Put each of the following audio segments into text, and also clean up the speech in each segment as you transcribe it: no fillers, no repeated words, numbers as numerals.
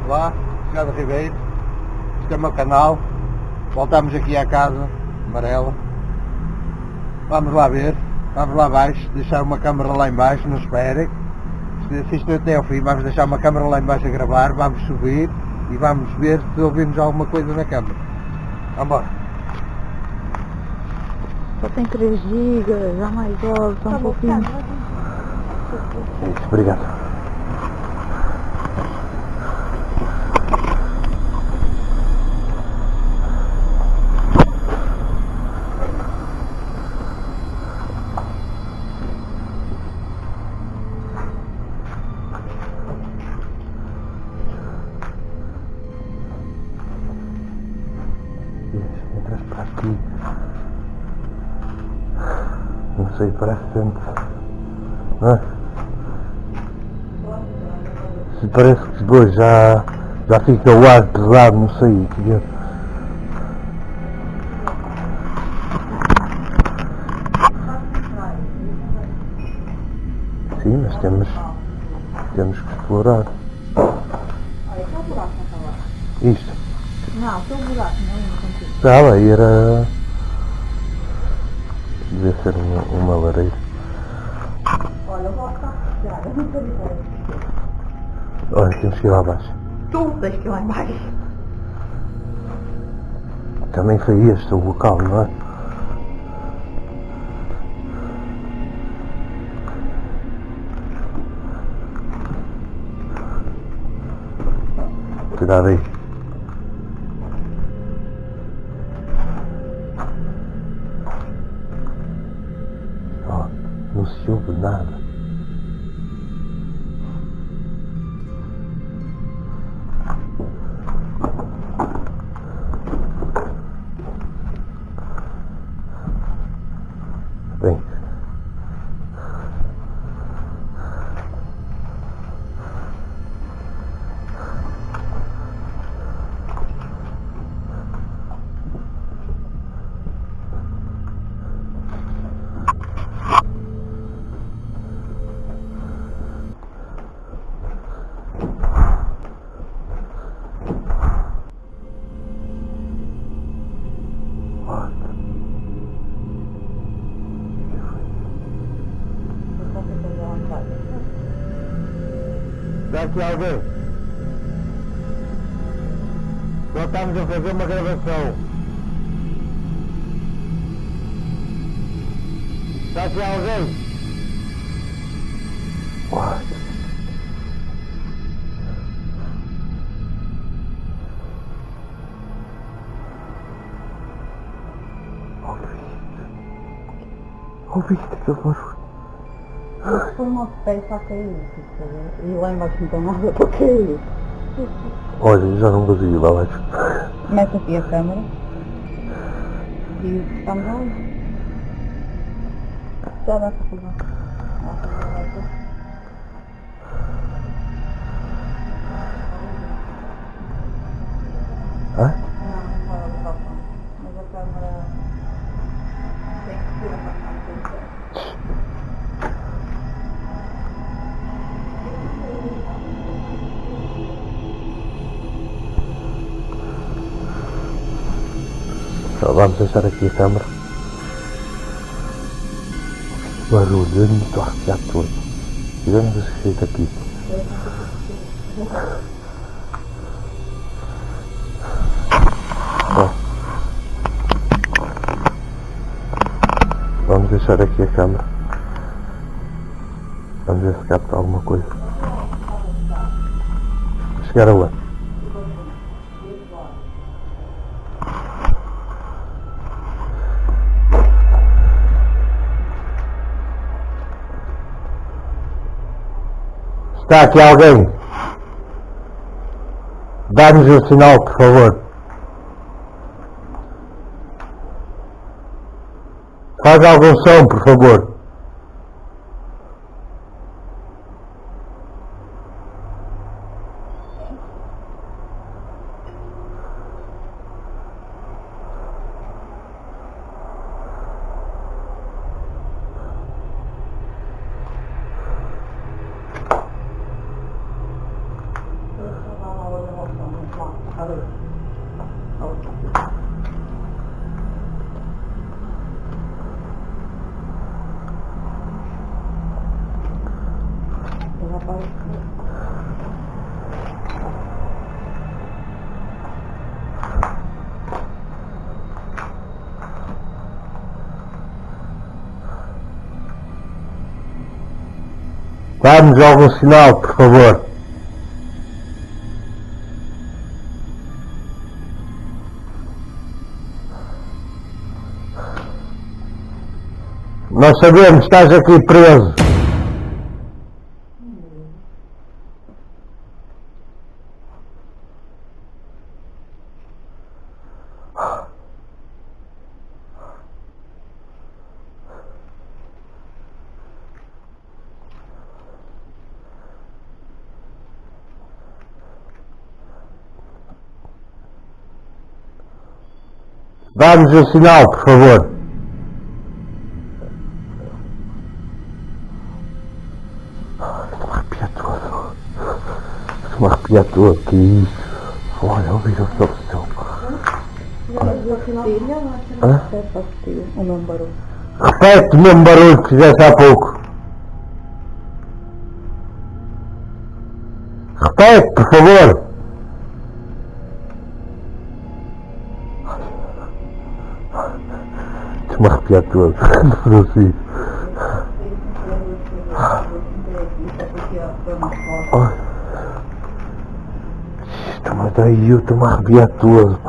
Olá, Ricardo Ribeiro, este é o meu canal, voltamos aqui à casa amarela, vamos lá ver, vamos lá abaixo, deixar uma câmera lá em baixo, não esperem, se isto até ao fim, vamos deixar uma câmera lá em baixo a gravar, vamos subir e vamos ver se ouvimos alguma coisa na câmera. Vamos embora. Só tem 3 GB, já mais jogos, só um pouquinho. Isso, obrigado. Entras para aqui, não sei, parece sempre, não é? Se parece que depois já fica o ar pesado, não sei, sim, mas temos que explorar. Olha, qual buraco não está lá? Isto. Não, aquele buraco não é contigo. Estava aí, era... devia ser uma lareira. Olha, eu vou ficar fechada, não sei dizer. Olha, temos que ir lá abaixo. Tu tens que ir lá em baixo. Também foi este o local, não é? Cuidado aí. Oh, não se ouve nada. Bem, está aqui alguém? Nós estamos a fazer uma gravação. Está aqui alguém? What? Ouviste aquele barulho? Foi uma pé para cair, e lá embaixo não tem nada para cair. Olha, já não consigo ir lá abaixo. Mete aqui a câmera e estamos lá. Já dá para fazer. Hã? Não vai levar, mas a câmera tem que ser afastada. Só vamos deixar aqui a câmera. Barulho, eu não estou a arrepiar todo. Tivemos esse jeito aqui. Bom, vamos deixar aqui a câmera. Vamos ver se capta alguma coisa. Chegar aonde? Está aqui alguém? Dá-nos o sinal, por favor. Faz algum som, por favor. Dá-nos algum sinal, por favor. Nós sabemos, estás aqui preso. Dá-nos o sinal, por favor. Estou-me a arrepiar todo. Que isso? Olha, ouviram-se ao céu. O mesmo barulho. Repete o mesmo barulho que fizeste há pouco. Repete, por favor. Estou-me a arrepiar todo. Não sei. Mas aí eu estou-me a arrepiar todo.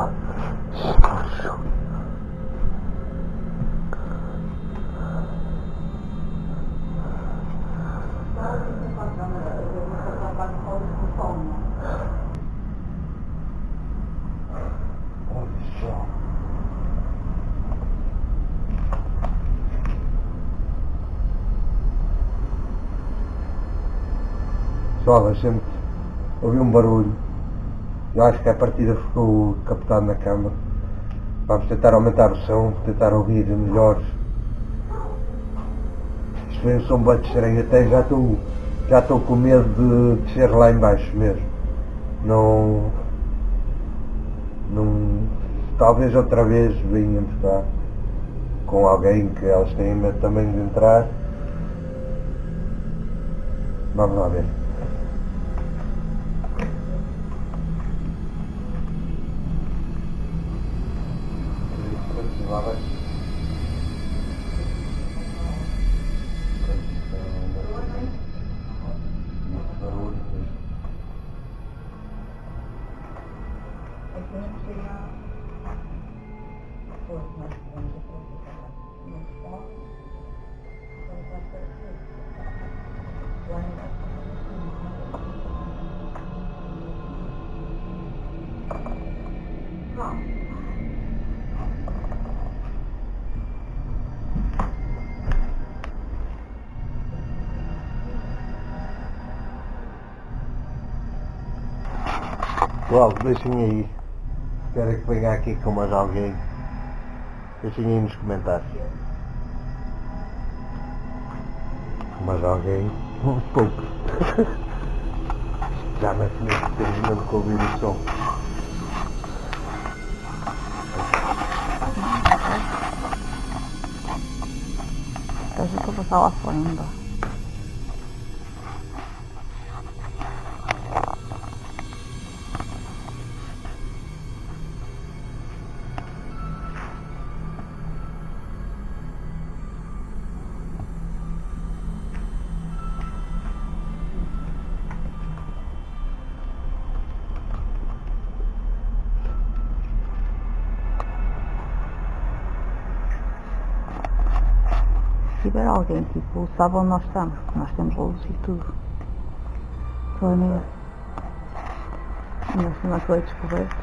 Pessoal, a gente ouviu um barulho. Eu acho que a partida ficou captado na câmara. Vamos tentar aumentar o som, tentar ouvir melhor. Isto foi um som bem estranho, até já estou com medo de descer lá em baixo mesmo. Não, talvez outra vez venhamos cá com alguém que elas têm medo também de entrar. Vamos lá ver. Lá vai. Pessoal, deixem aí. Quero que venha aqui com mais alguém. Deixem aí nos comentários. Mais alguém. Um pouco. Já não é que temos mesmo que ouvir o som. Estás a passar lá fora, não dá. Se tiver alguém, tipo, sabe onde nós estamos, porque nós temos luz e tudo. Estou a negar. Nós temos aquele descoberto.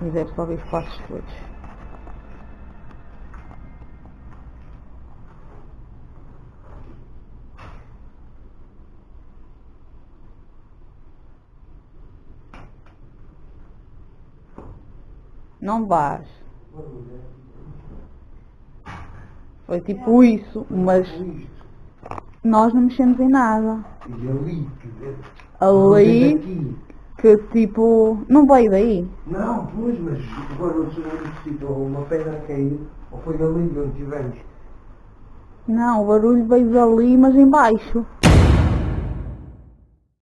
E deve-se ouvir os passos todos. Não vais. Foi tipo isso, mas nós não mexemos em nada. E ali, Ali, que tipo, não veio daí. não, pois, mas agora o senhor citou uma pedra caiu, ou foi ali onde estivemos. Não, o barulho veio dali, mas em baixo.